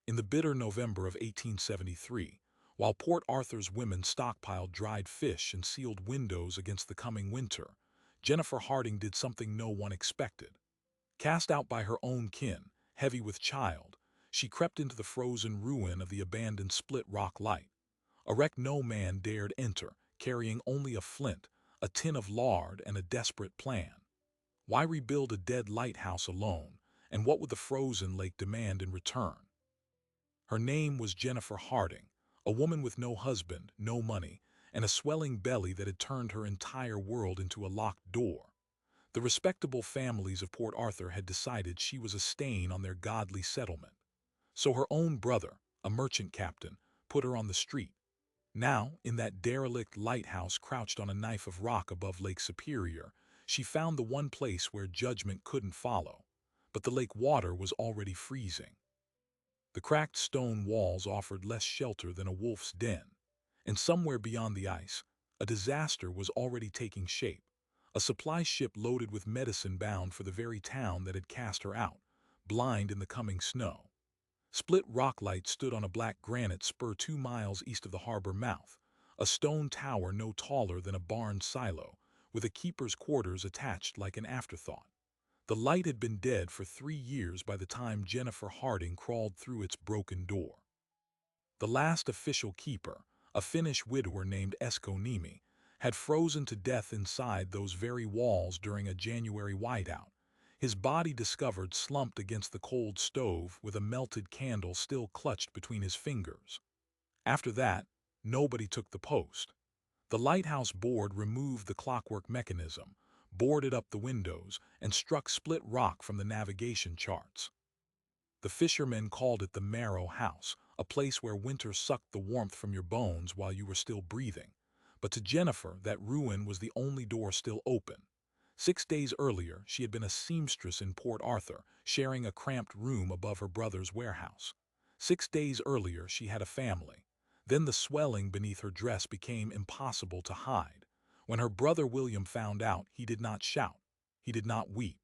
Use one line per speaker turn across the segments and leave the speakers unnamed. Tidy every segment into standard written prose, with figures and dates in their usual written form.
In the bitter November of 1873, while Port Arthur's women stockpiled dried fish and sealed windows against the coming winter, Jennifer Harding did something no one expected. Cast out by her own kin, heavy with child, she crept into the frozen ruin of the abandoned Split Rock Light. A wreck no man dared enter, carrying only a flint, a tin of lard, and a desperate plan. Why rebuild a dead lighthouse alone, and what would the frozen lake demand in return? Her name was Jennifer Harding, a woman with no husband, no money, and a swelling belly that had turned her entire world into a locked door. The respectable families of Port Arthur had decided she was a stain on their godly settlement. So her own brother, a merchant captain, put her on the street. Now, in that derelict lighthouse crouched on a knife of rock above Lake Superior, she found the one place where judgment couldn't follow. But the lake water was already freezing. The cracked stone walls offered less shelter than a wolf's den. And somewhere beyond the ice, a disaster was already taking shape. A supply ship loaded with medicine bound for the very town that had cast her out, blind in the coming snow. Split Rock Light stood on a black granite spur 2 miles east of the harbor mouth, a stone tower no taller than a barn silo, with a keeper's quarters attached like an afterthought. The light had been dead for 3 years by the time Jennifer Harding crawled through its broken door. The last official keeper, a Finnish widower named Esko Niemi, had frozen to death inside those very walls during a January whiteout, his body discovered slumped against the cold stove with a melted candle still clutched between his fingers. After that, nobody took the post. The lighthouse board removed the clockwork mechanism, boarded up the windows, and struck split rock from the navigation charts. The fishermen called it the Marrow House, a place where winter sucked the warmth from your bones while you were still breathing. But to Jennifer, that ruin was the only door still open. 6 days earlier, she had been a seamstress in Port Arthur, sharing a cramped room above her brother's warehouse. 6 days earlier, she had a family. Then the swelling beneath her dress became impossible to hide. When her brother William found out, he did not shout. He did not weep.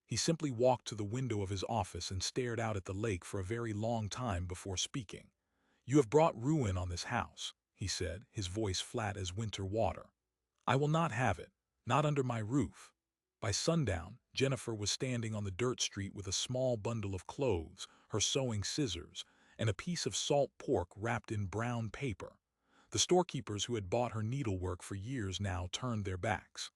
He simply walked to the window of his office and stared out at the lake for a very long time before speaking. "You have brought ruin on this house," he said, his voice flat as winter water. "I will not have it, not under my roof." By sundown, Jennifer was standing on the dirt street with a small bundle of clothes, her sewing scissors, and a piece of salt pork wrapped in brown paper. The storekeepers who had bought her needlework for years now turned their backs.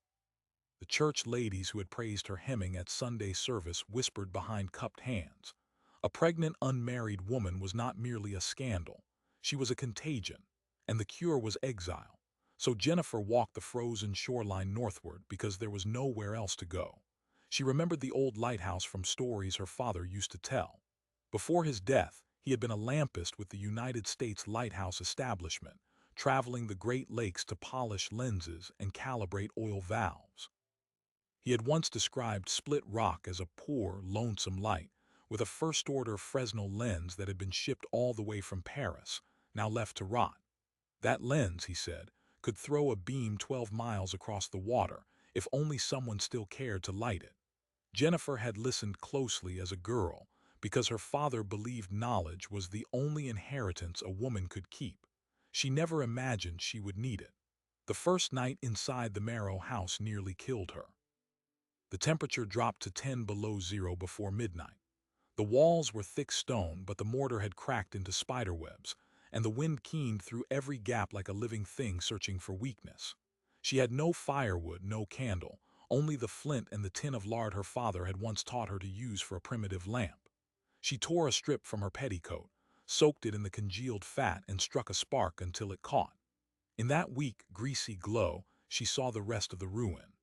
The church ladies who had praised her hemming at Sunday service whispered behind cupped hands. A pregnant, unmarried woman was not merely a scandal. She was a contagion, and the cure was exile. So Jennifer walked the frozen shoreline northward because there was nowhere else to go. She remembered the old lighthouse from stories her father used to tell. Before his death, he had been a lampist with the United States Lighthouse Establishment, traveling the Great Lakes to polish lenses and calibrate oil valves. He had once described Split Rock as a poor, lonesome light, with a first-order Fresnel lens that had been shipped all the way from Paris, now left to rot. That lens, he said, could throw a beam 12 miles across the water if only someone still cared to light it. Jennifer had listened closely as a girl because her father believed knowledge was the only inheritance a woman could keep. She never imagined she would need it. The first night inside the Marrow House nearly killed her. The temperature dropped to 10 below zero before midnight. The walls were thick stone, but the mortar had cracked into spiderwebs, and the wind keened through every gap like a living thing searching for weakness. She had no firewood, no candle, only the flint and the tin of lard her father had once taught her to use for a primitive lamp. She tore a strip from her petticoat, soaked it in the congealed fat, and struck a spark until it caught. In that weak, greasy glow, she saw the rest of the ruin.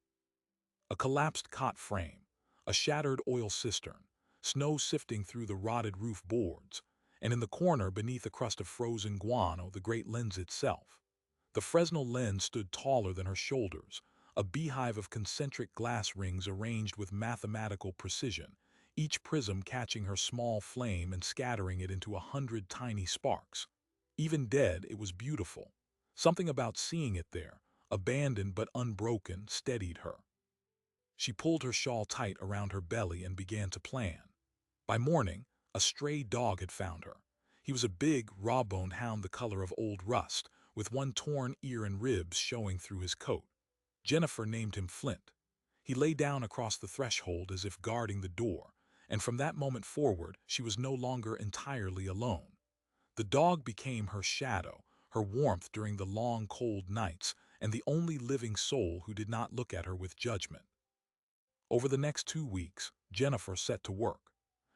A collapsed cot frame, a shattered oil cistern, snow sifting through the rotted roof boards, and in the corner beneath a crust of frozen guano, the great lens itself. The Fresnel lens stood taller than her shoulders, a beehive of concentric glass rings arranged with mathematical precision, each prism catching her small flame and scattering it into 100 tiny sparks. Even dead, it was beautiful. Something about seeing it there, abandoned but unbroken, steadied her. She pulled her shawl tight around her belly and began to plan. By morning, A stray dog had found her. He was a big, raw-boned hound the color of old rust, with one torn ear and ribs showing through his coat. Jennifer named him Flint. He lay down across the threshold as if guarding the door, and from that moment forward she was no longer entirely alone. The dog became her shadow, her warmth during the long, cold nights, and the only living soul who did not look at her with judgment. Over the next 2 weeks, Jennifer set to work.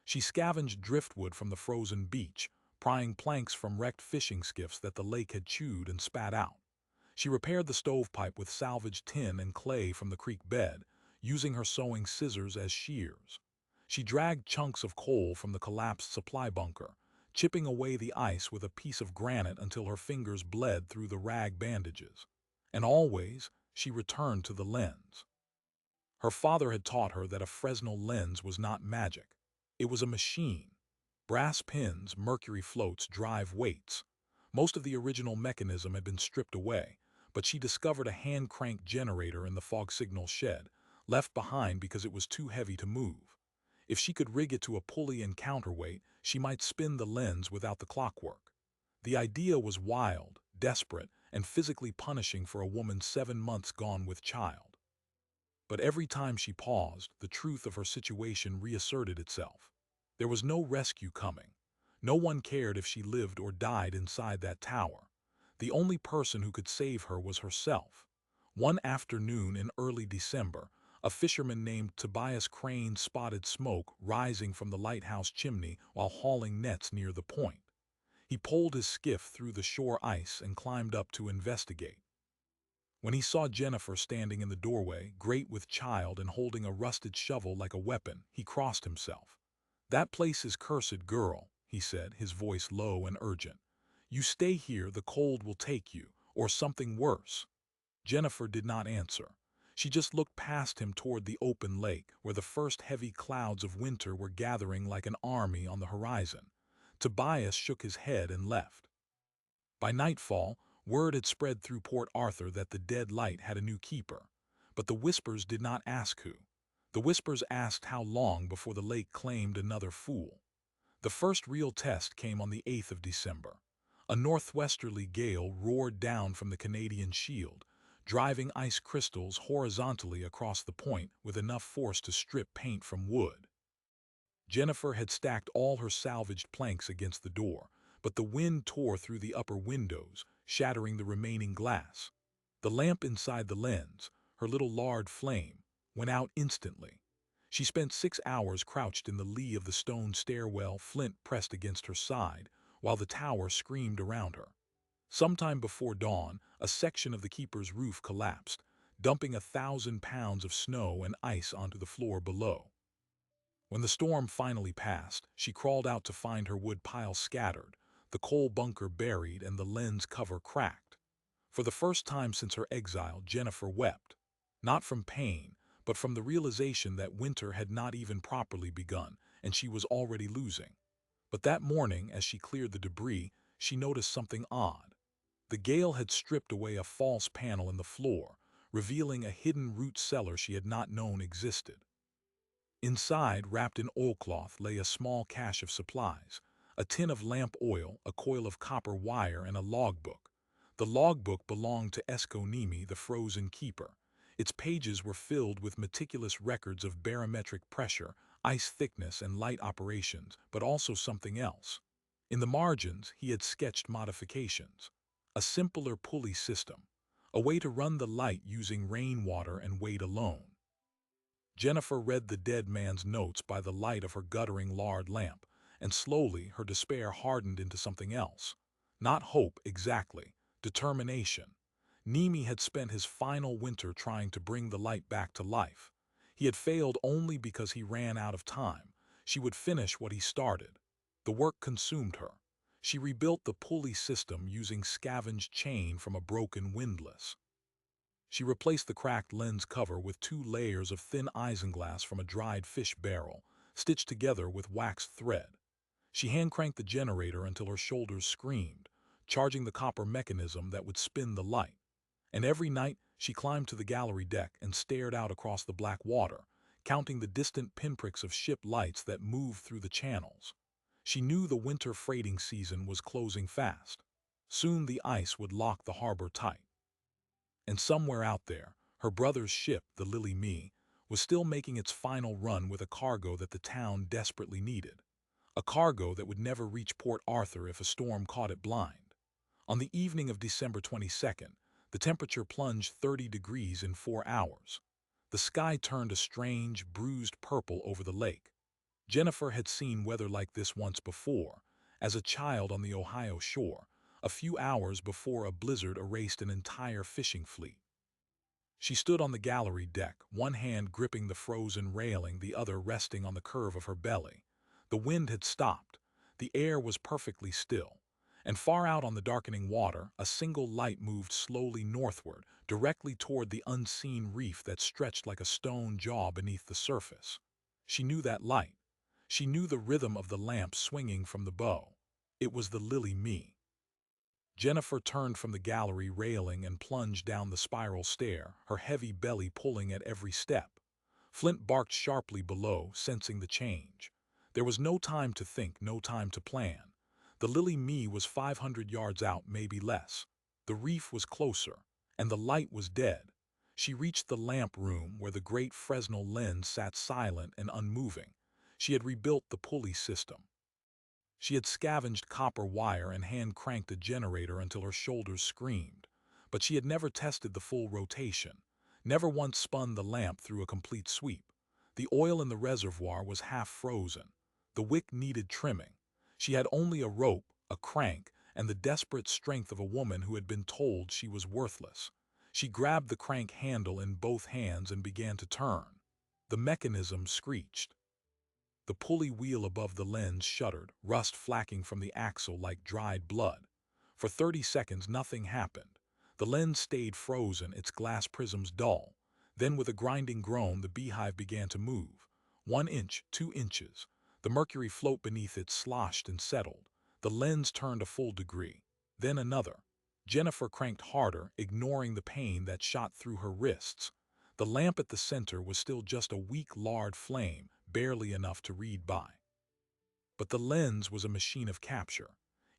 She scavenged driftwood from the frozen beach, prying planks from wrecked fishing skiffs that the lake had chewed and spat out. She repaired the stovepipe with salvaged tin and clay from the creek bed, using her sewing scissors as shears. She dragged chunks of coal from the collapsed supply bunker, chipping away the ice with a piece of granite until her fingers bled through the rag bandages. And always, she returned to the lens. Her father had taught her that a Fresnel lens was not magic. It was a machine. Brass pins, mercury floats, drive weights. Most of the original mechanism had been stripped away, but she discovered a hand-cranked generator in the fog signal shed, left behind because it was too heavy to move. If she could rig it to a pulley and counterweight, she might spin the lens without the clockwork. The idea was wild, desperate, and physically punishing for a woman 7 months gone with child. But every time she paused, the truth of her situation reasserted itself. There was no rescue coming. No one cared if she lived or died inside that tower. The only person who could save her was herself. One afternoon in early December, a fisherman named Tobias Crane spotted smoke rising from the lighthouse chimney while hauling nets near the point. He poled his skiff through the shore ice and climbed up to investigate. When he saw Jennifer standing in the doorway, great with child and holding a rusted shovel like a weapon, he crossed himself. "That place is cursed, girl," he said, his voice low and urgent. "You stay here, the cold will take you, or something worse." Jennifer did not answer. She just looked past him toward the open lake, where the first heavy clouds of winter were gathering like an army on the horizon. Tobias shook his head and left. By nightfall, word had spread through Port Arthur that the dead light had a new keeper. But the whispers did not ask who. The whispers asked how long before the lake claimed another fool. The first real test came on the 8th of December. A northwesterly gale roared down from the Canadian Shield, driving ice crystals horizontally across the point with enough force to strip paint from wood. Jennifer had stacked all her salvaged planks against the door, but the wind tore through the upper windows, shattering the remaining glass. The lamp inside the lens, her little lard flame, went out instantly. She spent 6 hours crouched in the lee of the stone stairwell, Flint pressed against her side, while the tower screamed around her. Sometime before dawn, a section of the keeper's roof collapsed, dumping 1,000 pounds of snow and ice onto the floor below. When the storm finally passed, she crawled out to find her wood pile scattered, the coal bunker buried, and the lens cover cracked. For the first time since her exile, Jennifer wept. Not from pain, but from the realization that winter had not even properly begun, and she was already losing. But that morning, as she cleared the debris, she noticed something odd. The gale had stripped away a false panel in the floor, revealing a hidden root cellar she had not known existed. Inside, wrapped in oilcloth, lay a small cache of supplies, a tin of lamp oil, a coil of copper wire, and a logbook. The logbook belonged to Esconimi, the frozen keeper. Its pages were filled with meticulous records of barometric pressure, ice thickness, and light operations, but also something else. In the margins, he had sketched modifications. A simpler pulley system, a way to run the light using rainwater and weight alone. Jennifer read the dead man's notes by the light of her guttering lard lamp, and slowly her despair hardened into something else. Not hope exactly, determination. Nimi had spent his final winter trying to bring the light back to life. He had failed only because he ran out of time. She would finish what he started. The work consumed her. She rebuilt the pulley system using scavenged chain from a broken windlass. She replaced the cracked lens cover with 2 layers of thin isinglass from a dried fish barrel, stitched together with waxed thread. She hand-cranked the generator until her shoulders screamed, charging the copper mechanism that would spin the light. And every night, she climbed to the gallery deck and stared out across the black water, counting the distant pinpricks of ship lights that moved through the channels. She knew the winter freighting season was closing fast. Soon the ice would lock the harbor tight. And somewhere out there, her brother's ship, the Lily Me, was still making its final run with a cargo that the town desperately needed. A cargo that would never reach Port Arthur if a storm caught it blind. On the evening of December 22nd, the temperature plunged 30 degrees in 4 hours. The sky turned a strange, bruised purple over the lake. Jennifer had seen weather like this once before, as a child on the Ohio shore, a few hours before a blizzard erased an entire fishing fleet. She stood on the gallery deck, one hand gripping the frozen railing, the other resting on the curve of her belly. The wind had stopped. The air was perfectly still. And far out on the darkening water, a single light moved slowly northward, directly toward the unseen reef that stretched like a stone jaw beneath the surface. She knew that light. She knew the rhythm of the lamp swinging from the bow. It was the Lily Me. Jennifer turned from the gallery railing and plunged down the spiral stair, her heavy belly pulling at every step. Flint barked sharply below, sensing the change. There was no time to think, no time to plan. The Lily Me was 500 yards out, maybe less. The reef was closer, and the light was dead. She reached the lamp room where the great Fresnel lens sat silent and unmoving. She had rebuilt the pulley system. She had scavenged copper wire and hand-cranked a generator until her shoulders screamed. But she had never tested the full rotation, never once spun the lamp through a complete sweep. The oil in the reservoir was half frozen. The wick needed trimming. She had only a rope, a crank, and the desperate strength of a woman who had been told she was worthless. She grabbed the crank handle in both hands and began to turn. The mechanism screeched. The pulley wheel above the lens shuddered, rust flacking from the axle like dried blood. For 30 seconds nothing happened. The lens stayed frozen, its glass prisms dull. Then with a grinding groan the beehive began to move. 1 inch, 2 inches. The mercury float beneath it sloshed and settled. The lens turned a full degree. Then another. Jennifer cranked harder, ignoring the pain that shot through her wrists. The lamp at the center was still just a weak, lard flame, barely enough to read by. But the lens was a machine of capture.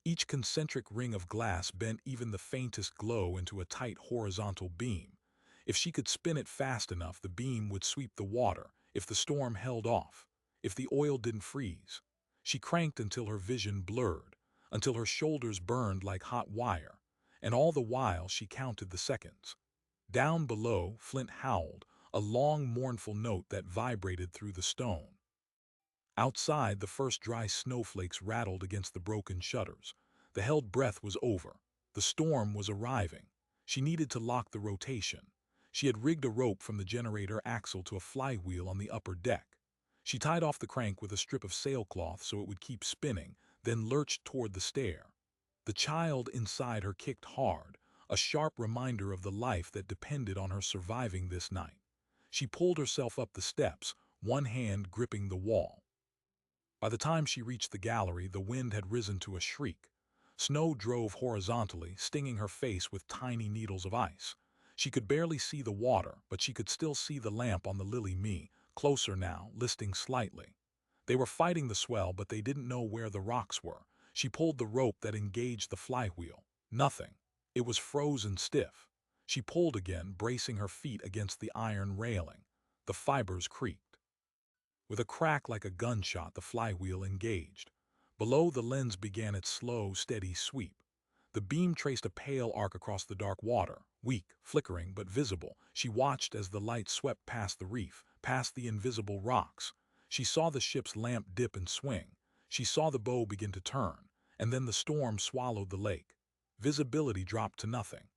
Each concentric ring of glass bent even the faintest glow into a tight horizontal beam. If she could spin it fast enough, the beam would sweep the water, if the storm held off, if the oil didn't freeze. She cranked until her vision blurred, until her shoulders burned like hot wire, and all the while she counted the seconds. Down below, Flint howled, a long, mournful note that vibrated through the stone. Outside, the first dry snowflakes rattled against the broken shutters. The held breath was over. The storm was arriving. She needed to lock the rotation. She had rigged a rope from the generator axle to a flywheel on the upper deck. She tied off the crank with a strip of sailcloth so it would keep spinning, then lurched toward the stair. The child inside her kicked hard, a sharp reminder of the life that depended on her surviving this night. She pulled herself up the steps, one hand gripping the wall. By the time she reached the gallery, the wind had risen to a shriek. Snow drove horizontally, stinging her face with tiny needles of ice. She could barely see the water, but she could still see the lamp on the Lily Me, closer now, listing slightly. They were fighting the swell, but they didn't know where the rocks were. She pulled the rope that engaged the flywheel. Nothing. It was frozen stiff. She pulled again, bracing her feet against the iron railing. The fibers creaked. With a crack like a gunshot, the flywheel engaged. Below, the lens began its slow, steady sweep. The beam traced a pale arc across the dark water, weak, flickering, but visible. She watched as the light swept past the reef, past the invisible rocks. She saw the ship's lamp dip and swing. She saw the bow begin to turn, and then the storm swallowed the lake. Visibility dropped to nothing.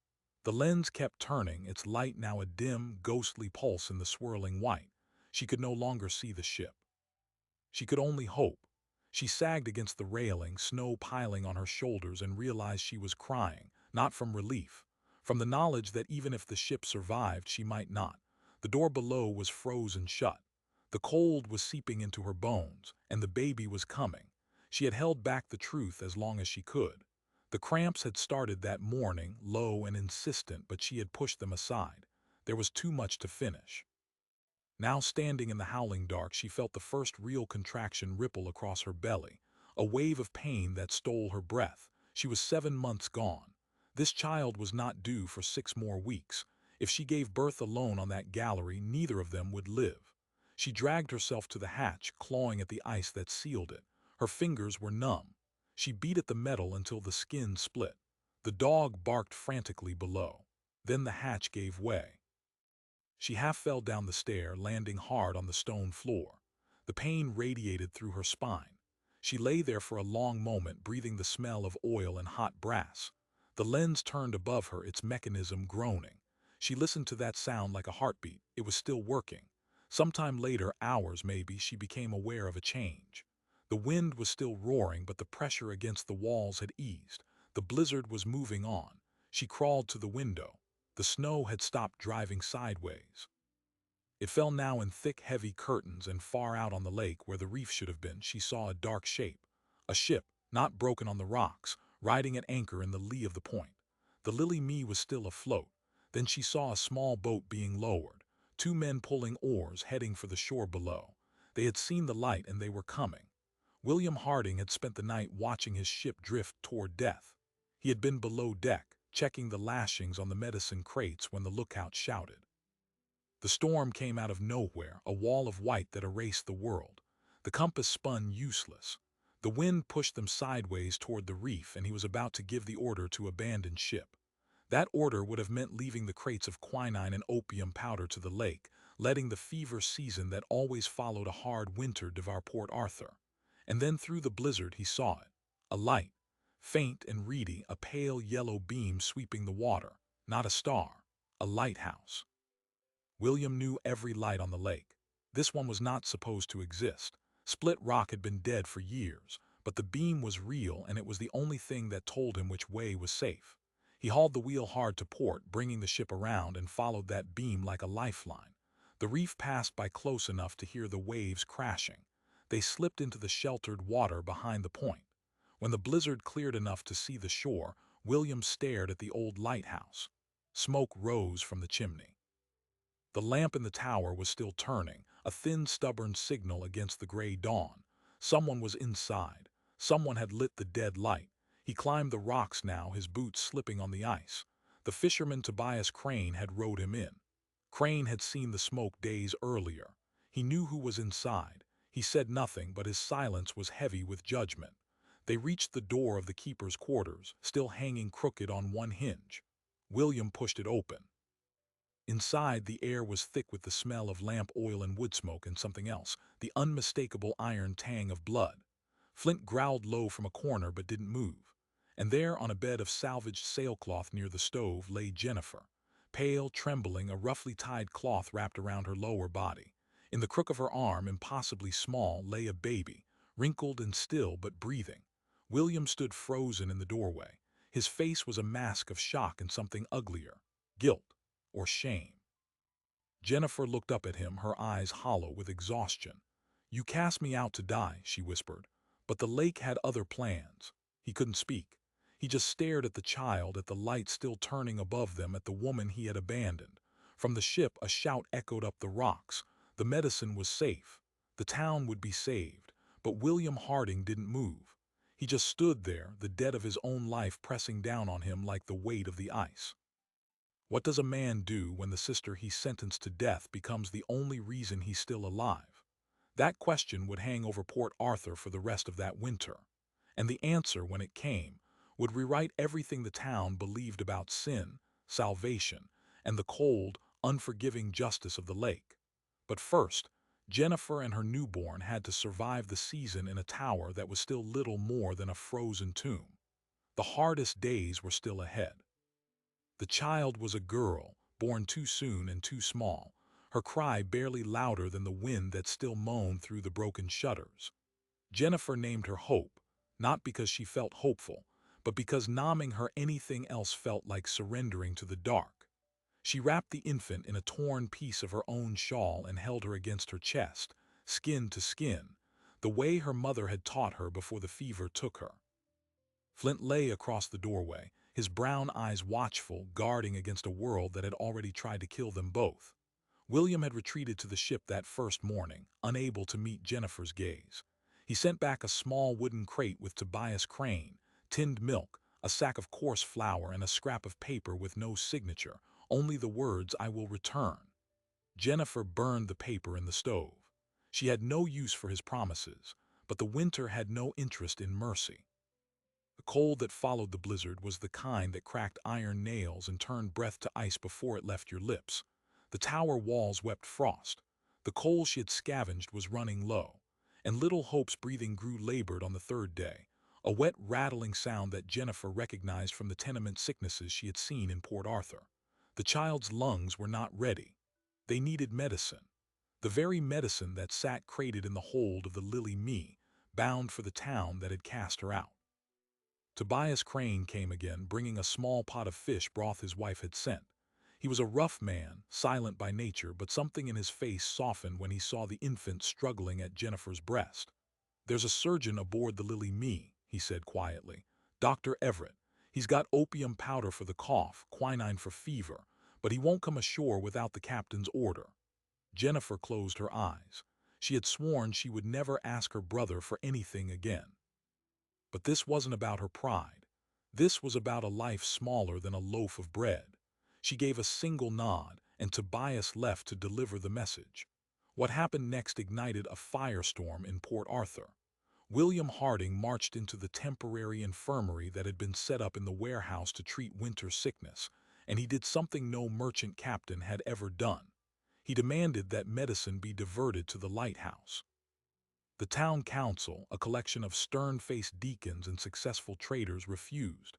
The lens kept turning, its light now a dim, ghostly pulse in the swirling white. She could no longer see the ship. She could only hope. She sagged against the railing, snow piling on her shoulders, and realized she was crying, not from relief, from the knowledge that even if the ship survived, she might not. The door below was frozen shut. The cold was seeping into her bones, and the baby was coming. She had held back the truth as long as she could. The cramps had started that morning, low and insistent, but she had pushed them aside. There was too much to finish. Now standing in the howling dark, she felt the first real contraction ripple across her belly, a wave of pain that stole her breath. She was 7 months gone. This child was not due for 6 more weeks. If she gave birth alone on that gallery, neither of them would live. She dragged herself to the hatch, clawing at the ice that sealed it. Her fingers were numb. She beat at the metal until the skin split. The dog barked frantically below. Then the hatch gave way. She half fell down the stair, landing hard on the stone floor. The pain radiated through her spine. She lay there for a long moment, breathing the smell of oil and hot brass. The lens turned above her, its mechanism groaning. She listened to that sound like a heartbeat. It was still working. Sometime later, hours maybe, she became aware of a change. The wind was still roaring, but the pressure against the walls had eased. The blizzard was moving on. She crawled to the window. The snow had stopped driving sideways. It fell now in thick, heavy curtains, and far out on the lake, where the reef should have been, she saw a dark shape. A ship, not broken on the rocks, riding at anchor in the lee of the point. The Lily Me was still afloat. Then she saw a small boat being lowered. 2 men pulling oars, heading for the shore below. They had seen the light and they were coming. William Harding had spent the night watching his ship drift toward death. He had been below deck, checking the lashings on the medicine crates when the lookout shouted. The storm came out of nowhere, a wall of white that erased the world. The compass spun useless. The wind pushed them sideways toward the reef, and he was about to give the order to abandon ship. That order would have meant leaving the crates of quinine and opium powder to the lake, letting the fever season that always followed a hard winter devour Port Arthur. And then through the blizzard he saw it. A light, faint and reedy, a pale yellow beam sweeping the water. Not a star. A lighthouse. William knew every light on the lake. This one was not supposed to exist. Split Rock had been dead for years, but the beam was real, and it was the only thing that told him which way was safe. He hauled the wheel hard to port, bringing the ship around, and followed that beam like a lifeline. The reef passed by close enough to hear the waves crashing. They slipped into the sheltered water behind the point. When the blizzard cleared enough to see the shore, William stared at the old lighthouse. Smoke rose from the chimney. The lamp in the tower was still turning, a thin, stubborn signal against the gray dawn. Someone was inside. Someone had lit the dead light. He climbed the rocks now, his boots slipping on the ice. The fisherman Tobias Crane had rowed him in. Crane had seen the smoke days earlier. He knew who was inside. He said nothing, but his silence was heavy with judgment. They reached the door of the keeper's quarters, still hanging crooked on one hinge. William pushed it open. Inside, the air was thick with the smell of lamp oil and wood smoke, and something else, the unmistakable iron tang of blood. Flint growled low from a corner but didn't move. And there, on a bed of salvaged sailcloth near the stove, lay Jennifer. Pale, trembling, a roughly tied cloth wrapped around her lower body. In the crook of her arm, impossibly small, lay a baby, wrinkled and still but breathing. William stood frozen in the doorway. His face was a mask of shock and something uglier, guilt or shame. Jennifer looked up at him, her eyes hollow with exhaustion. "You cast me out to die," she whispered. But the lake had other plans. He couldn't speak. He just stared at the child, at the light still turning above them, at the woman he had abandoned. From the ship, a shout echoed up the rocks. The medicine was safe. The town would be saved. But William Harding didn't move. He just stood there, the debt of his own life pressing down on him like the weight of the ice. What does a man do when the sister he sentenced to death becomes the only reason he's still alive? That question would hang over Port Arthur for the rest of that winter. And the answer, when it came, would rewrite everything the town believed about sin, salvation, and the cold, unforgiving justice of the lake. But first, Jennifer and her newborn had to survive the season in a tower that was still little more than a frozen tomb. The hardest days were still ahead. The child was a girl, born too soon and too small, her cry barely louder than the wind that still moaned through the broken shutters. Jennifer named her Hope, not because she felt hopeful, but because naming her anything else felt like surrendering to the dark. She wrapped the infant in a torn piece of her own shawl and held her against her chest, skin to skin, the way her mother had taught her before the fever took her. Flint lay across the doorway, his brown eyes watchful, guarding against a world that had already tried to kill them both. William had retreated to the ship that first morning, unable to meet Jennifer's gaze. He sent back a small wooden crate with Tobias Crane, tinned milk, a sack of coarse flour, and a scrap of paper with no signature, only the words, "I will return." Jennifer burned the paper in the stove. She had no use for his promises, but the winter had no interest in mercy. The cold that followed the blizzard was the kind that cracked iron nails and turned breath to ice before it left your lips. The tower walls wept frost. The coal she had scavenged was running low, and little Hope's breathing grew labored on the third day, a wet, rattling sound that Jennifer recognized from the tenement sicknesses she had seen in Port Arthur. The child's lungs were not ready. They needed medicine, the very medicine that sat crated in the hold of the Lily Me, bound for the town that had cast her out. Tobias Crane came again, bringing a small pot of fish broth his wife had sent. He was a rough man, silent by nature, but something in his face softened when he saw the infant struggling at Jennifer's breast. "There's a surgeon aboard the Lily Me," he said quietly. "Dr. Everett. He's got opium powder for the cough, quinine for fever, but he won't come ashore without the captain's order." Jennifer closed her eyes. She had sworn she would never ask her brother for anything again. But this wasn't about her pride. This was about a life smaller than a loaf of bread. She gave a single nod, and Tobias left to deliver the message. What happened next ignited a firestorm in Port Arthur. William Harding marched into the temporary infirmary that had been set up in the warehouse to treat winter sickness, and he did something no merchant captain had ever done. He demanded that medicine be diverted to the Lighthouse. The town council, a collection of stern-faced deacons and successful traders, refused.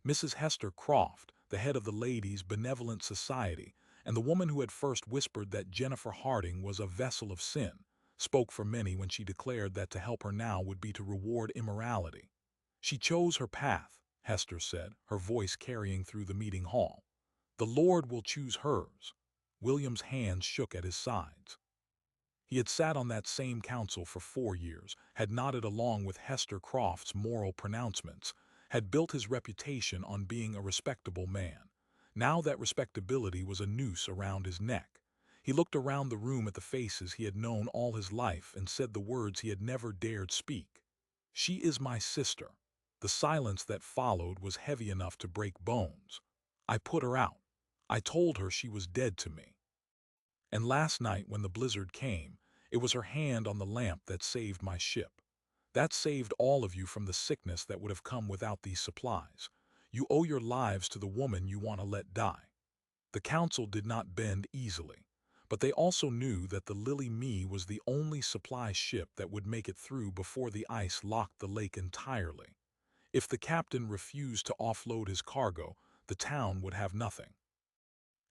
Mrs. Hester Croft, the head of the Ladies' Benevolent Society, and the woman who had first whispered that Jennifer Harding was a vessel of sin, spoke for many when she declared that to help her now would be to reward immorality. She chose her path, Hester said, her voice carrying through the meeting hall. The Lord will choose hers. William's hands shook at his sides. He had sat on that same council for 4 years, had nodded along with Hester Croft's moral pronouncements, had built his reputation on being a respectable man. Now that respectability was a noose around his neck. He looked around the room at the faces he had known all his life and said the words he had never dared speak. "She is my sister." The silence that followed was heavy enough to break bones. "I put her out. I told her she was dead to me. And last night when the blizzard came, it was her hand on the lamp that saved my ship. That saved all of you from the sickness that would have come without these supplies. You owe your lives to the woman you want to let die." The council did not bend easily, but they also knew that the Lily Me was the only supply ship that would make it through before the ice locked the lake entirely. If the captain refused to offload his cargo, the town would have nothing.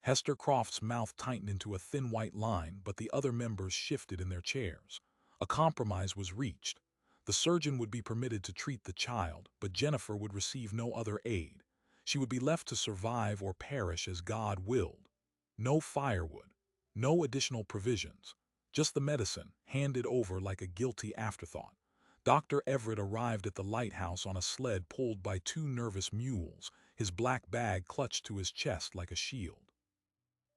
Hester Croft's mouth tightened into a thin white line, but the other members shifted in their chairs. A compromise was reached. The surgeon would be permitted to treat the child, but Jennifer would receive no other aid. She would be left to survive or perish as God willed. No firewood, no additional provisions, just the medicine, handed over like a guilty afterthought. Dr. Everett arrived at the lighthouse on a sled pulled by 2 nervous mules, his black bag clutched to his chest like a shield.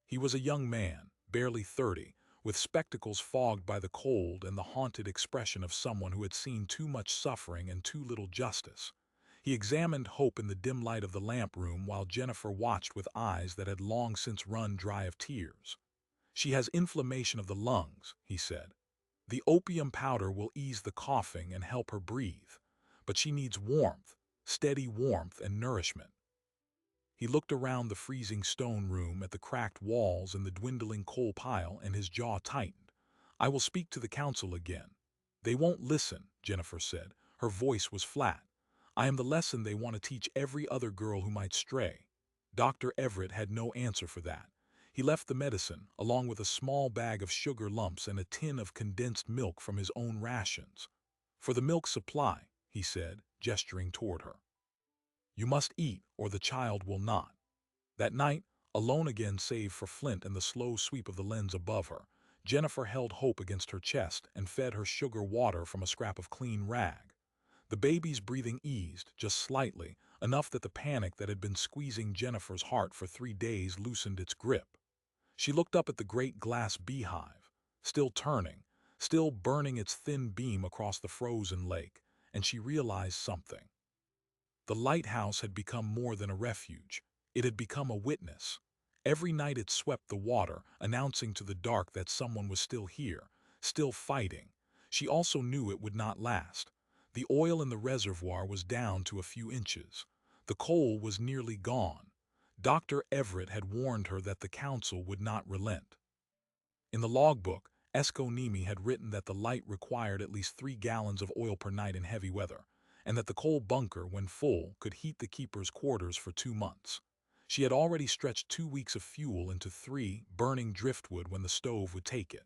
He was a young man, barely 30, with spectacles fogged by the cold and the haunted expression of someone who had seen too much suffering and too little justice. He examined Hope in the dim light of the lamp room while Jennifer watched with eyes that had long since run dry of tears. "She has inflammation of the lungs," he said. "The opium powder will ease the coughing and help her breathe, but she needs warmth, steady warmth and nourishment." He looked around the freezing stone room at the cracked walls and the dwindling coal pile, and his jaw tightened. "I will speak to the council again." "They won't listen," Jennifer said. Her voice was flat. "I am the lesson they want to teach every other girl who might stray." Dr. Everett had no answer for that. He left the medicine, along with a small bag of sugar lumps and a tin of condensed milk from his own rations. "For the milk supply," he said, gesturing toward her. "You must eat, or the child will not." That night, alone again save for Flint and the slow sweep of the lens above her, Jennifer held Hope against her chest and fed her sugar water from a scrap of clean rag. The baby's breathing eased, just slightly, enough that the panic that had been squeezing Jennifer's heart for 3 days loosened its grip. She looked up at the great glass beehive, still turning, still burning its thin beam across the frozen lake, and she realized something. The lighthouse had become more than a refuge. It had become a witness. Every night it swept the water, announcing to the dark that someone was still here, still fighting. She also knew it would not last. The oil in the reservoir was down to a few inches. The coal was nearly gone. Dr. Everett had warned her that the council would not relent. In the logbook, Esconimi had written that the light required at least 3 gallons of oil per night in heavy weather, and that the coal bunker, when full, could heat the keeper's quarters for 2 months. She had already stretched 2 weeks of fuel into 3, burning driftwood when the stove would take it.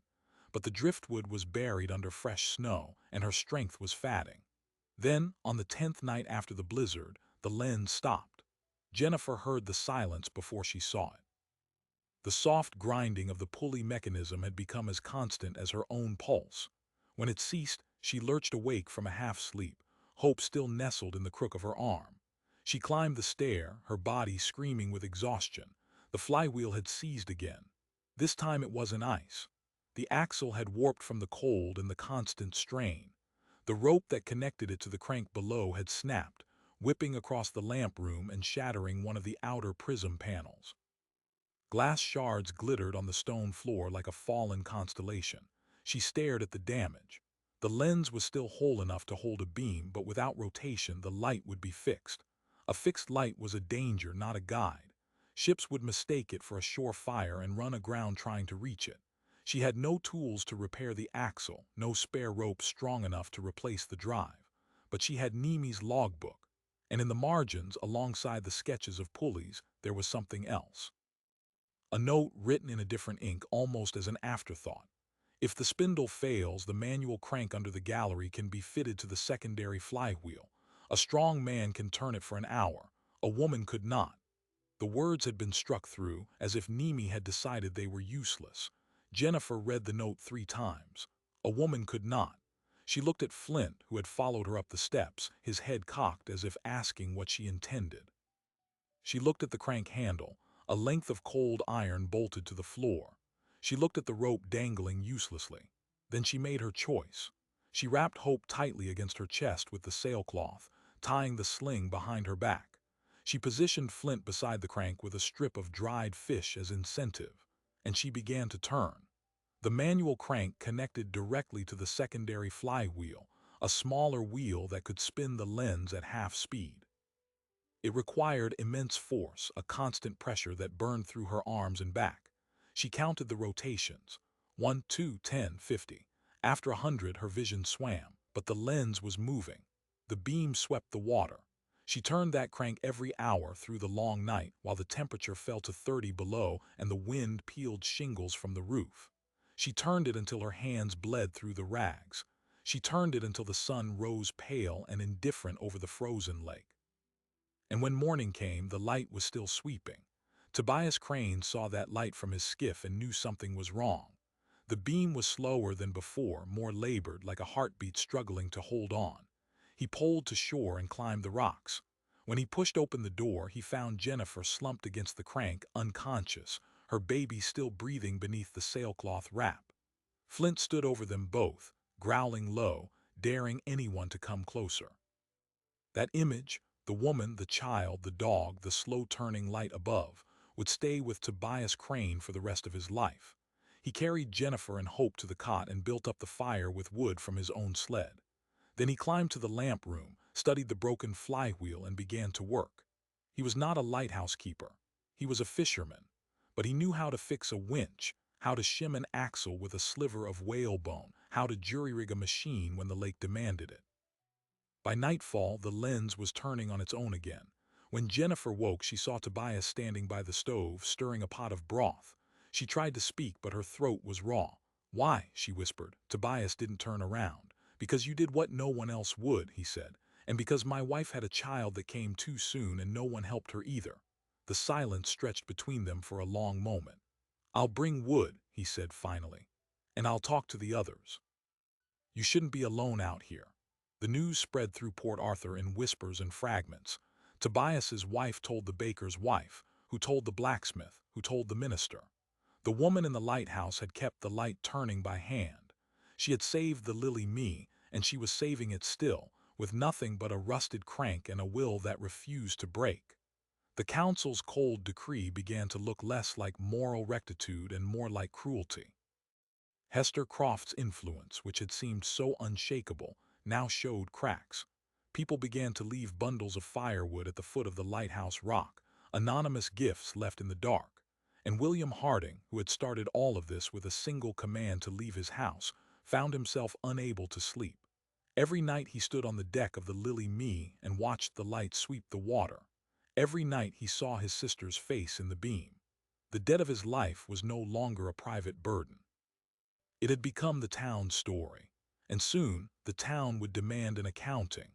But the driftwood was buried under fresh snow, and her strength was fatting. Then, on the 10th night after the blizzard, the lens stopped. Jennifer heard the silence before she saw it. The soft grinding of the pulley mechanism had become as constant as her own pulse. When it ceased, she lurched awake from a half-sleep, hope still nestled in the crook of her arm. She climbed the stair, her body screaming with exhaustion. The flywheel had seized again. This time it wasn't ice. The axle had warped from the cold and the constant strain. The rope that connected it to the crank below had snapped, whipping across the lamp room and shattering one of the outer prism panels. Glass shards glittered on the stone floor like a fallen constellation. She stared at the damage. The lens was still whole enough to hold a beam, but without rotation the light would be fixed. A fixed light was a danger, not a guide. Ships would mistake it for a sure fire and run aground trying to reach it. She had no tools to repair the axle, no spare rope strong enough to replace the drive. But she had Nimi's logbook, and in the margins, alongside the sketches of pulleys, there was something else. A note written in a different ink, almost as an afterthought. If the spindle fails, the manual crank under the gallery can be fitted to the secondary flywheel. A strong man can turn it for an hour. A woman could not. The words had been struck through, as if Nimi had decided they were useless. Jennifer read the note 3 times. A woman could not. She looked at Flint, who had followed her up the steps, his head cocked as if asking what she intended. She looked at the crank handle, a length of cold iron bolted to the floor. She looked at the rope dangling uselessly. Then she made her choice. She wrapped Hope tightly against her chest with the sailcloth, tying the sling behind her back. She positioned Flint beside the crank with a strip of dried fish as incentive, and she began to turn. The manual crank connected directly to the secondary flywheel, a smaller wheel that could spin the lens at half speed. It required immense force, a constant pressure that burned through her arms and back. She counted the rotations. 1, 2, 10, 50. After 100, her vision swam, but the lens was moving. The beam swept the water. She turned that crank every hour through the long night while the temperature fell to 30 below and the wind peeled shingles from the roof. She turned it until her hands bled through the rags. She turned it until the sun rose pale and indifferent over the frozen lake. And when morning came, the light was still sweeping. Tobias Crane saw that light from his skiff and knew something was wrong. The beam was slower than before, more labored, like a heartbeat struggling to hold on. He poled to shore and climbed the rocks. When he pushed open the door, he found Jennifer slumped against the crank, unconscious, her baby still breathing beneath the sailcloth wrap. Flint stood over them both, growling low, daring anyone to come closer. That image, the woman, the child, the dog, the slow-turning light above, would stay with Tobias Crane for the rest of his life. He carried Jennifer and Hope to the cot and built up the fire with wood from his own sled. Then he climbed to the lamp room, studied the broken flywheel, and began to work. He was not a lighthouse keeper. He was a fisherman. But he knew how to fix a winch, how to shim an axle with a sliver of whalebone, how to jury-rig a machine when the lake demanded it. By nightfall, the lens was turning on its own again. When Jennifer woke, she saw Tobias standing by the stove, stirring a pot of broth. She tried to speak, but her throat was raw. "Why?" she whispered. Tobias didn't turn around. "Because you did what no one else would," he said. "And because my wife had a child that came too soon and no one helped her either." The silence stretched between them for a long moment. "I'll bring wood," he said finally. "And I'll talk to the others. You shouldn't be alone out here." The news spread through Port Arthur in whispers and fragments. Tobias's wife told the baker's wife, who told the blacksmith, who told the minister. The woman in the lighthouse had kept the light turning by hand. She had saved the Lily Me, and she was saving it still, with nothing but a rusted crank and a will that refused to break. The council's cold decree began to look less like moral rectitude and more like cruelty. Hester Croft's influence, which had seemed so unshakable, now showed cracks. People began to leave bundles of firewood at the foot of the lighthouse rock, anonymous gifts left in the dark. And William Harding, who had started all of this with a single command to leave his house, found himself unable to sleep. Every night he stood on the deck of the Lily Me and watched the light sweep the water. Every night he saw his sister's face in the beam. The debt of his life was no longer a private burden. It had become the town's story, and soon the town would demand an accounting.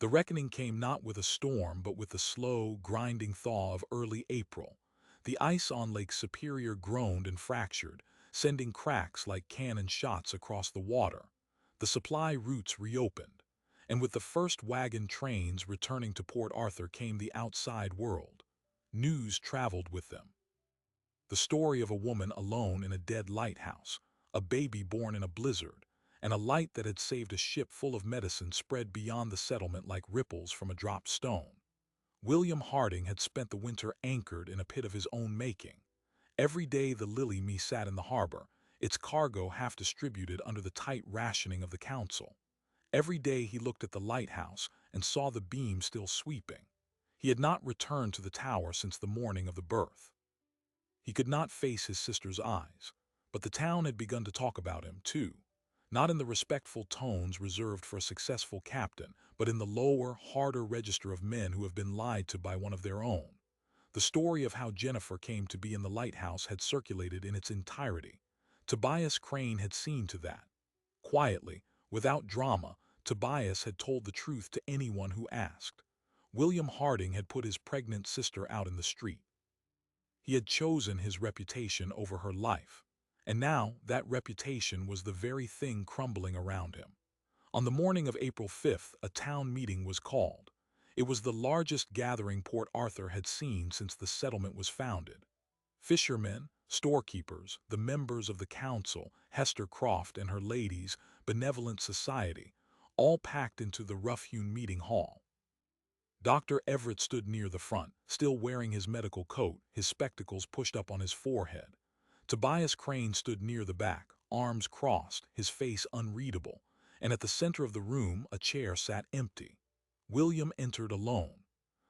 The reckoning came not with a storm, but with the slow, grinding thaw of early April. The ice on Lake Superior groaned and fractured, sending cracks like cannon shots across the water. The supply routes reopened, and with the first wagon trains returning to Port Arthur came the outside world. News traveled with them. The story of a woman alone in a dead lighthouse, a baby born in a blizzard, and a light that had saved a ship full of medicine spread beyond the settlement like ripples from a dropped stone. William Harding had spent the winter anchored in a pit of his own making. Every day the Lily Me sat in the harbor, its cargo half distributed under the tight rationing of the council. Every day he looked at the lighthouse and saw the beam still sweeping. He had not returned to the tower since the morning of the birth. He could not face his sister's eyes, but the town had begun to talk about him, too. Not in the respectful tones reserved for a successful captain, but in the lower, harder register of men who have been lied to by one of their own. The story of how Jennifer came to be in the lighthouse had circulated in its entirety. Tobias Crane had seen to that. Quietly, without drama, Tobias had told the truth to anyone who asked. William Harding had put his pregnant sister out in the street. He had chosen his reputation over her life, and now that reputation was the very thing crumbling around him. On the morning of April 5th, a town meeting was called. It was the largest gathering Port Arthur had seen since the settlement was founded. Fishermen, storekeepers, the members of the council, Hester Croft and her ladies, benevolent society, all packed into the rough-hewn meeting hall. Dr. Everett stood near the front, still wearing his medical coat, his spectacles pushed up on his forehead. Tobias Crane stood near the back, arms crossed, his face unreadable, and at the center of the room a chair sat empty. William entered alone.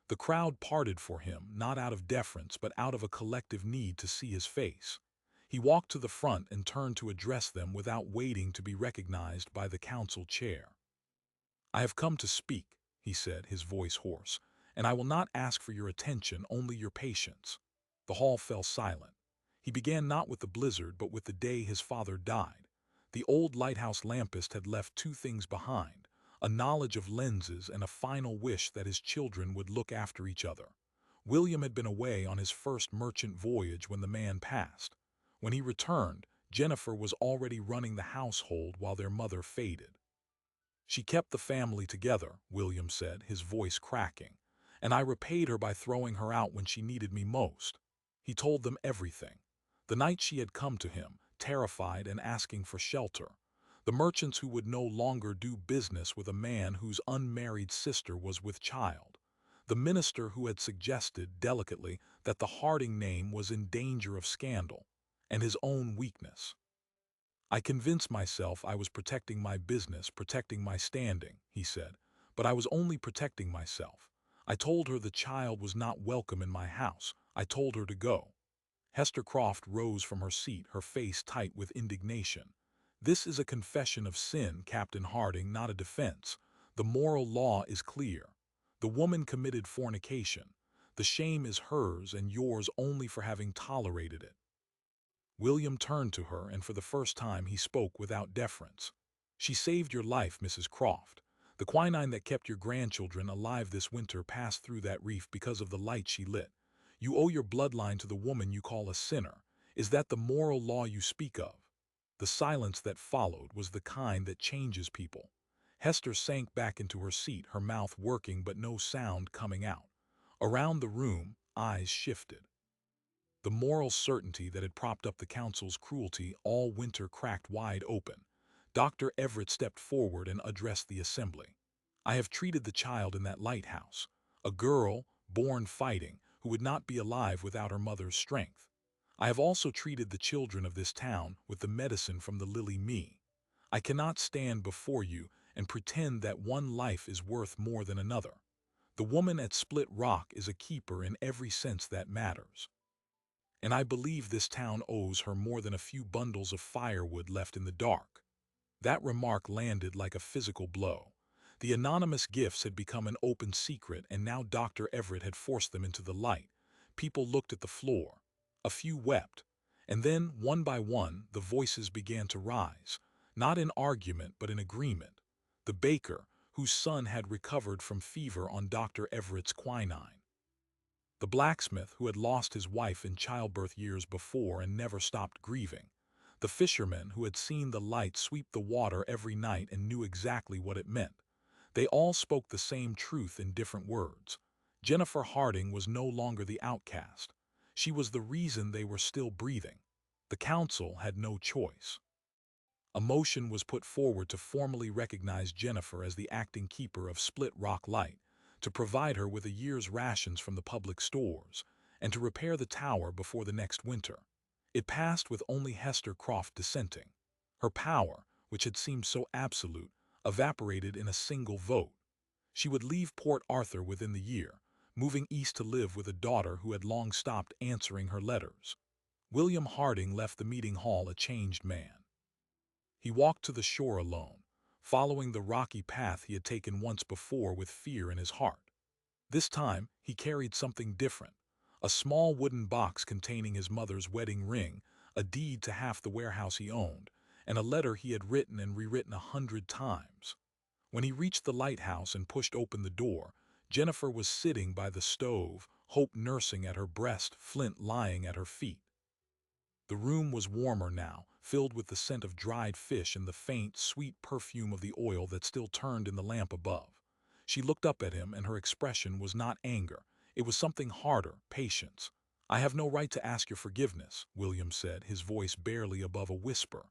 The crowd parted for him, not out of deference, but out of a collective need to see his face. He walked to the front and turned to address them without waiting to be recognized by the council chair. "I have come to speak," he said, his voice hoarse, "and I will not ask for your attention, only your patience." The hall fell silent. He began not with the blizzard, but with the day his father died. The old lighthouse lampist had left two things behind: a knowledge of lenses and a final wish that his children would look after each other. William had been away on his first merchant voyage when the man passed. When he returned, Jennifer was already running the household while their mother faded. "She kept the family together," William said, his voice cracking, "and I repaid her by throwing her out when she needed me most." He told them everything. The night she had come to him, terrified and asking for shelter. The merchants who would no longer do business with a man whose unmarried sister was with child. The minister who had suggested, delicately, that the Harding name was in danger of scandal. And his own weakness. "I convinced myself I was protecting my business, protecting my standing," he said, "but I was only protecting myself. I told her the child was not welcome in my house. I told her to go." Hester Croft rose from her seat, her face tight with indignation. "This is a confession of sin, Captain Harding, not a defense. The moral law is clear. The woman committed fornication. The shame is hers and yours only for having tolerated it." William turned to her, and for the first time he spoke without deference. "She saved your life, Mrs. Croft. The quinine that kept your grandchildren alive this winter passed through that reef because of the light she lit. You owe your bloodline to the woman you call a sinner. Is that the moral law you speak of?" The silence that followed was the kind that changes people. Hester sank back into her seat, her mouth working but no sound coming out. Around the room, eyes shifted. The moral certainty that had propped up the council's cruelty all winter cracked wide open. Dr. Everett stepped forward and addressed the assembly. I have treated the child in that lighthouse, a girl born fighting who would not be alive without her mother's strength. I have also treated the children of this town with the medicine from the lily me. I cannot stand before you and pretend that one life is worth more than another. The woman at Split Rock is a keeper in every sense that matters. And I believe this town owes her more than a few bundles of firewood left in the dark. That remark landed like a physical blow. The anonymous gifts had become an open secret, and now Dr. Everett had forced them into the light. People looked at the floor. A few wept. And then, one by one, the voices began to rise, not in argument but in agreement. The baker, whose son had recovered from fever on Dr. Everett's quinine. The blacksmith, who had lost his wife in childbirth years before and never stopped grieving. The fisherman, who had seen the light sweep the water every night and knew exactly what it meant. They all spoke the same truth in different words. Jennifer Harding was no longer the outcast. She was the reason they were still breathing. The council had no choice. A motion was put forward to formally recognize Jennifer as the acting keeper of Split Rock Light, to provide her with a year's rations from the public stores, and to repair the tower before the next winter. It passed with only Hester Croft dissenting. Her power, which had seemed so absolute, evaporated in a single vote. She would leave Port Arthur within the year, moving east to live with a daughter who had long stopped answering her letters. William Harding left the meeting hall a changed man. He walked to the shore alone, following the rocky path he had taken once before with fear in his heart. This time, he carried something different, a small wooden box containing his mother's wedding ring, a deed to half the warehouse he owned, and a letter he had written and rewritten 100 times. When he reached the lighthouse and pushed open the door, Jennifer was sitting by the stove, Hope nursing at her breast, Flint lying at her feet. The room was warmer now, filled with the scent of dried fish and the faint, sweet perfume of the oil that still turned in the lamp above. She looked up at him, and her expression was not anger. It was something harder, patience. "I have no right to ask your forgiveness," William said, his voice barely above a whisper.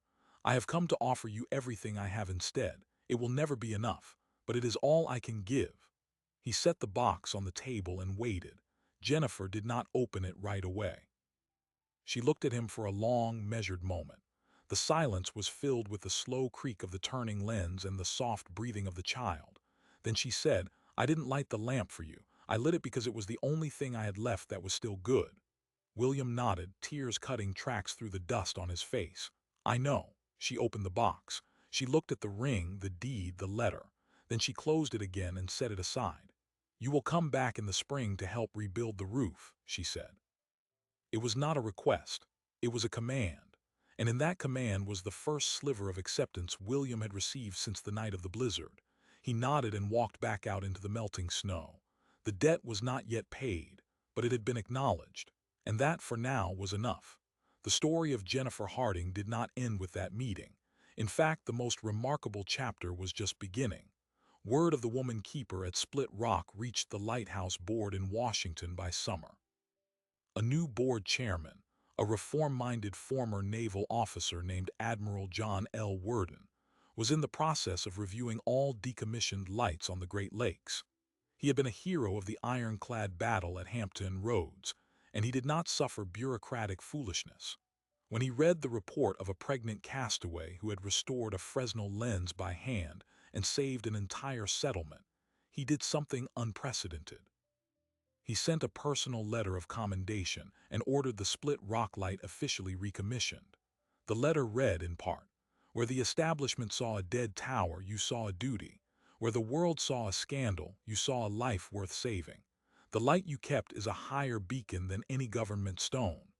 "I have come to offer you everything I have instead. It will never be enough, but it is all I can give." He set the box on the table and waited. Jennifer did not open it right away. She looked at him for a long, measured moment. The silence was filled with the slow creak of the turning lens and the soft breathing of the child. Then she said, "I didn't light the lamp for you. I lit it because it was the only thing I had left that was still good." William nodded, tears cutting tracks through the dust on his face. "I know." She opened the box. She looked at the ring, the deed, the letter. Then she closed it again and set it aside. "You will come back in the spring to help rebuild the roof," she said. It was not a request. It was a command. And in that command was the first sliver of acceptance William had received since the night of the blizzard. He nodded and walked back out into the melting snow. The debt was not yet paid, but it had been acknowledged. And that, for now, was enough. The story of Jennifer Harding did not end with that meeting. In fact, the most remarkable chapter was just beginning. Word of the woman keeper at Split Rock reached the Lighthouse board in Washington by summer. A new board chairman, a reform-minded former naval officer named Admiral John L. Worden, was in the process of reviewing all decommissioned lights on the Great Lakes. He had been a hero of the ironclad battle at Hampton Roads, and he did not suffer bureaucratic foolishness. When he read the report of a pregnant castaway who had restored a Fresnel lens by hand and saved an entire settlement, he did something unprecedented. He sent a personal letter of commendation and ordered the Split Rock Light officially recommissioned. The letter read, in part, "Where the establishment saw a dead tower, you saw a duty. Where the world saw a scandal, you saw a life worth saving. The light you kept is a higher beacon than any government stone."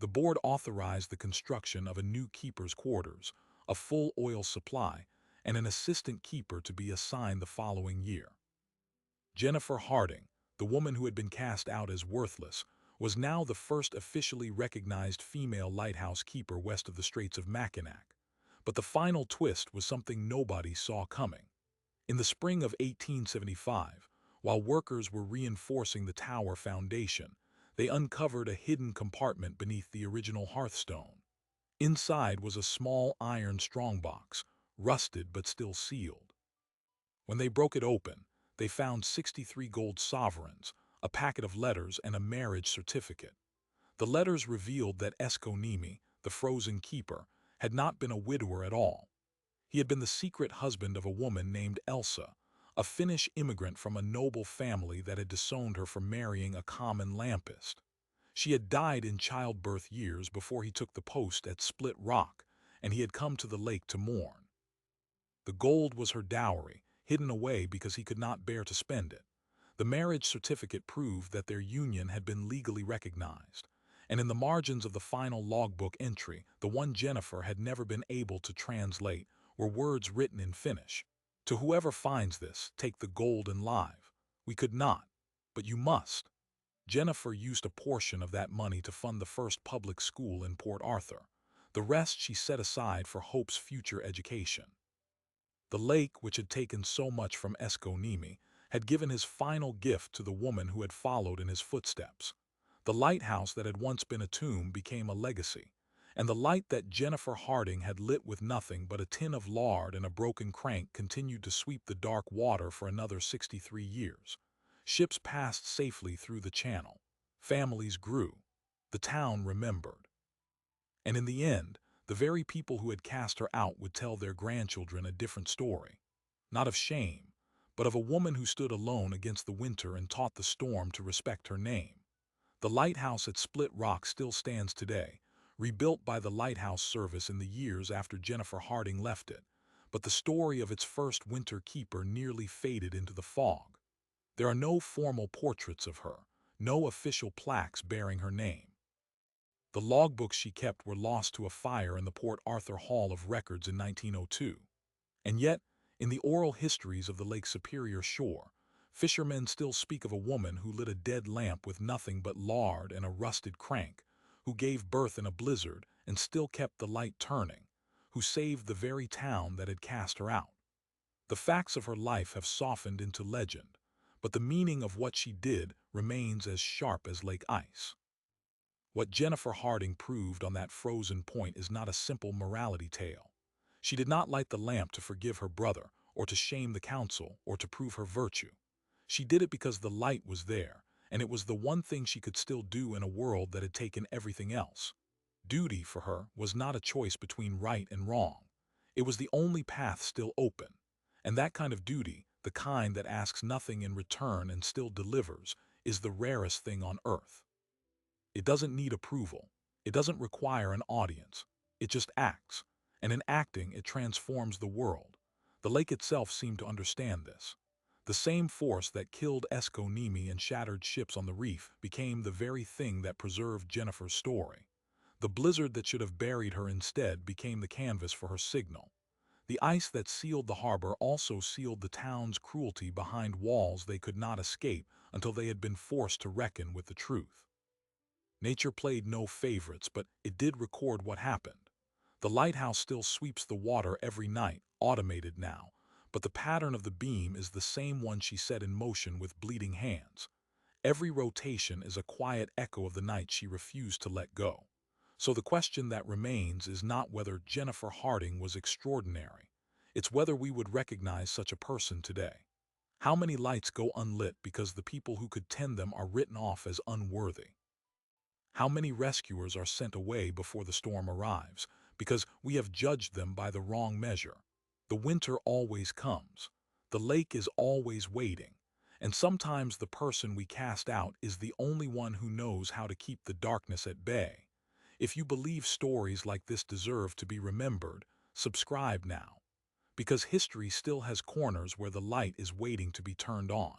The board authorized the construction of a new keeper's quarters, a full oil supply, and an assistant keeper to be assigned the following year. Jennifer Harding, the woman who had been cast out as worthless, was now the first officially recognized female lighthouse keeper west of the Straits of Mackinac. But the final twist was something nobody saw coming. In the spring of 1875, while workers were reinforcing the tower foundation, they uncovered a hidden compartment beneath the original hearthstone. Inside was a small iron strongbox, rusted but still sealed. When they broke it open, they found 63 gold sovereigns, a packet of letters, and a marriage certificate. The letters revealed that Esconimi, the frozen keeper, had not been a widower at all. He had been the secret husband of a woman named Elsa, a Finnish immigrant from a noble family that had disowned her for marrying a common lampist. She had died in childbirth years before he took the post at Split Rock, and he had come to the lake to mourn. The gold was her dowry, hidden away because he could not bear to spend it. The marriage certificate proved that their union had been legally recognized, and in the margins of the final logbook entry, the one Jennifer had never been able to translate, were words written in Finnish. To whoever finds this, take the gold and live. We could not, but you must. Jennifer used a portion of that money to fund the first public school in Port Arthur. The rest she set aside for Hope's future education. The lake, which had taken so much from Esconimi, had given his final gift to the woman who had followed in his footsteps. The lighthouse that had once been a tomb became a legacy, and the light that Jennifer Harding had lit with nothing but a tin of lard and a broken crank continued to sweep the dark water for another 63 years. Ships passed safely through the channel. Families grew. The town remembered. And in the end, the very people who had cast her out would tell their grandchildren a different story. Not of shame, but of a woman who stood alone against the winter and taught the storm to respect her name. The lighthouse at Split Rock still stands today, rebuilt by the Lighthouse Service in the years after Jennifer Harding left it, but the story of its first winter keeper nearly faded into the fog. There are no formal portraits of her, no official plaques bearing her name. The logbooks she kept were lost to a fire in the Port Arthur Hall of Records in 1902. And yet, in the oral histories of the Lake Superior shore, fishermen still speak of a woman who lit a dead lamp with nothing but lard and a rusted crank, who gave birth in a blizzard and still kept the light turning, who saved the very town that had cast her out. The facts of her life have softened into legend, but the meaning of what she did remains as sharp as lake ice. What Jennifer Harding proved on that frozen point is not a simple morality tale. She did not light the lamp to forgive her brother, or to shame the council, or to prove her virtue. She did it because the light was there, and it was the one thing she could still do in a world that had taken everything else. Duty, for her, was not a choice between right and wrong. It was the only path still open. And that kind of duty, the kind that asks nothing in return and still delivers, is the rarest thing on earth. It doesn't need approval. It doesn't require an audience. It just acts. And in acting, it transforms the world. The lake itself seemed to understand this. The same force that killed Esconimi and shattered ships on the reef became the very thing that preserved Jennifer's story. The blizzard that should have buried her instead became the canvas for her signal. The ice that sealed the harbor also sealed the town's cruelty behind walls they could not escape until they had been forced to reckon with the truth. Nature played no favorites, but it did record what happened. The lighthouse still sweeps the water every night, automated now, but the pattern of the beam is the same one she set in motion with bleeding hands. Every rotation is a quiet echo of the night she refused to let go. So the question that remains is not whether Jennifer Harding was extraordinary. It's whether we would recognize such a person today. How many lights go unlit because the people who could tend them are written off as unworthy? How many rescuers are sent away before the storm arrives because we have judged them by the wrong measure? The winter always comes. The lake is always waiting. And sometimes the person we cast out is the only one who knows how to keep the darkness at bay. If you believe stories like this deserve to be remembered, subscribe now. Because history still has corners where the light is waiting to be turned on.